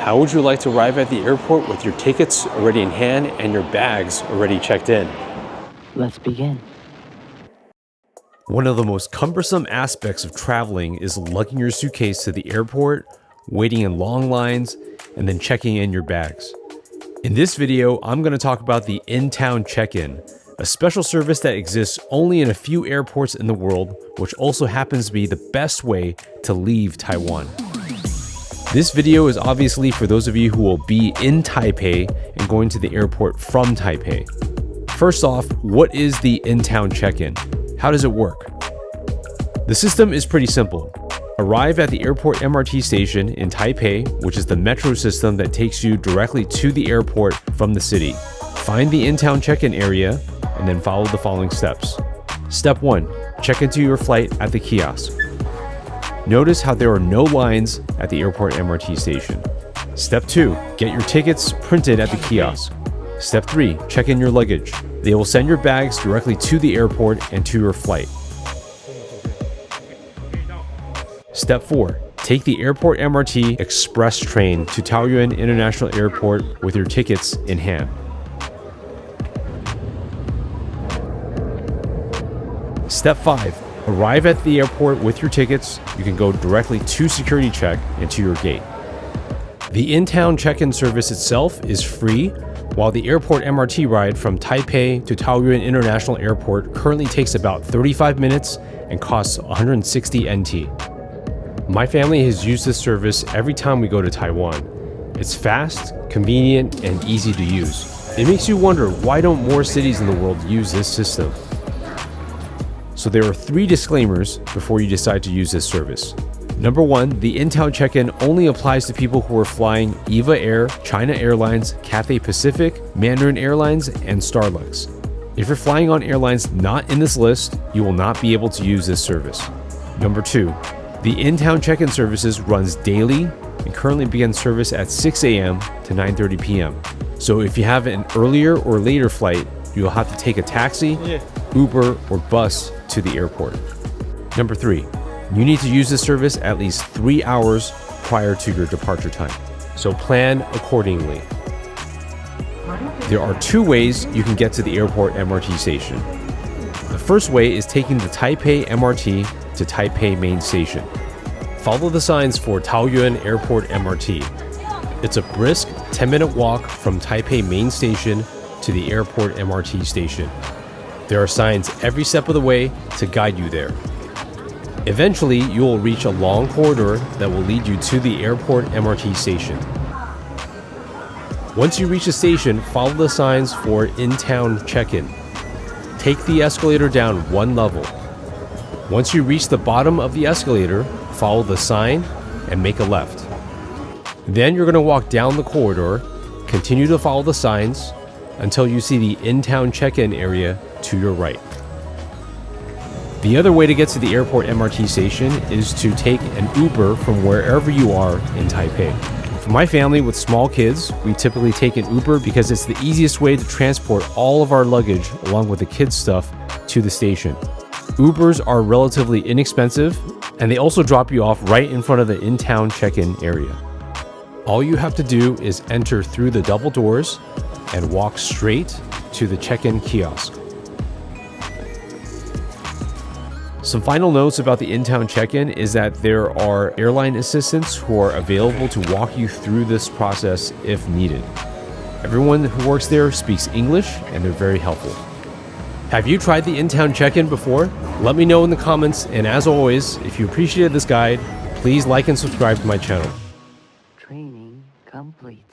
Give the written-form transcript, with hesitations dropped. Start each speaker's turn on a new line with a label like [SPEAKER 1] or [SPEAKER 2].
[SPEAKER 1] How would you like to arrive at the airport with your tickets already in hand and your bags already checked in?
[SPEAKER 2] Let's begin.
[SPEAKER 1] One of the most cumbersome aspects of traveling is lugging your suitcase to the airport, waiting in long lines, and then checking in your bags. In this video, I'm going to talk about the in-town check-in, a special service that exists only in a few airports in the world, which also happens to be the best way to leave Taiwan. This video is obviously for those of you who will be in Taipei and going to the airport from Taipei. First off, what is the in-town check-in? How does it work? The system is pretty simple. Arrive at the airport MRT station in Taipei, which is the metro system that takes you directly to the airport from the city. Find the in-town check-in area and then follow the following steps. Step 1. Check into your flight at the kiosk. Notice how there are no lines at the airport MRT station. Step 2. Get your tickets printed at the kiosk. Step 3. Check in your luggage. They will send your bags directly to the airport and to your flight. Step 4. Take the airport MRT express train to Taoyuan International Airport with your tickets in hand. Step 5. Arrive at the airport with your tickets. You can go directly to security check and to your gate. The in-town check-in service itself is free, while the airport MRT ride from Taipei to Taoyuan International Airport currently takes about 35 minutes and costs 160 NT. My family has used this service every time we go to Taiwan. It's fast, convenient, and easy to use. It makes you wonder, why don't more cities in the world use this system? So there are 3 disclaimers before you decide to use this service. Number 1, the in-town check-in only applies to people who are flying EVA Air, China Airlines, Cathay Pacific, Mandarin Airlines, and Starlux. If you're flying on airlines not in this list, you will not be able to use this service. Number 2, the in-town check-in services runs daily and currently begins service at 6 a.m. to 9:30 p.m. So if you have an earlier or later flight, you'll have to take a taxi, Uber, or bus to the airport. Number 3, you need to use this service at least 3 hours prior to your departure time. So plan accordingly. There are 2 ways you can get to the airport MRT station. The first way is taking the Taipei MRT to Taipei main station. Follow the signs for Taoyuan Airport MRT. It's a brisk 10-minute walk from Taipei main station to the airport MRT station. There are signs every step of the way to guide you there. Eventually, you will reach a long corridor that will lead you to the airport MRT station. Once you reach the station, follow the signs for in-town check-in. Take the escalator down 1 level. Once you reach the bottom of the escalator, follow the sign and make a left. Then you're going to walk down the corridor, continue to follow the signs until you see the in-town check-in area to your right. The other way to get to the airport MRT station is to take an Uber from wherever you are in Taipei. For my family with small kids, we typically take an Uber because it's the easiest way to transport all of our luggage along with the kids' stuff to the station. Ubers are relatively inexpensive, and they also drop you off right in front of the in-town check-in area. All you have to do is enter through the double doors and walk straight to the check-in kiosk. Some final notes about the in-town check-in is that there are airline assistants who are available to walk you through this process if needed. Everyone who works there speaks English and they're very helpful. Have you tried the in-town check-in before? Let me know in the comments, and as always, if you appreciated this guide, please like and subscribe to my channel.
[SPEAKER 2] Training complete.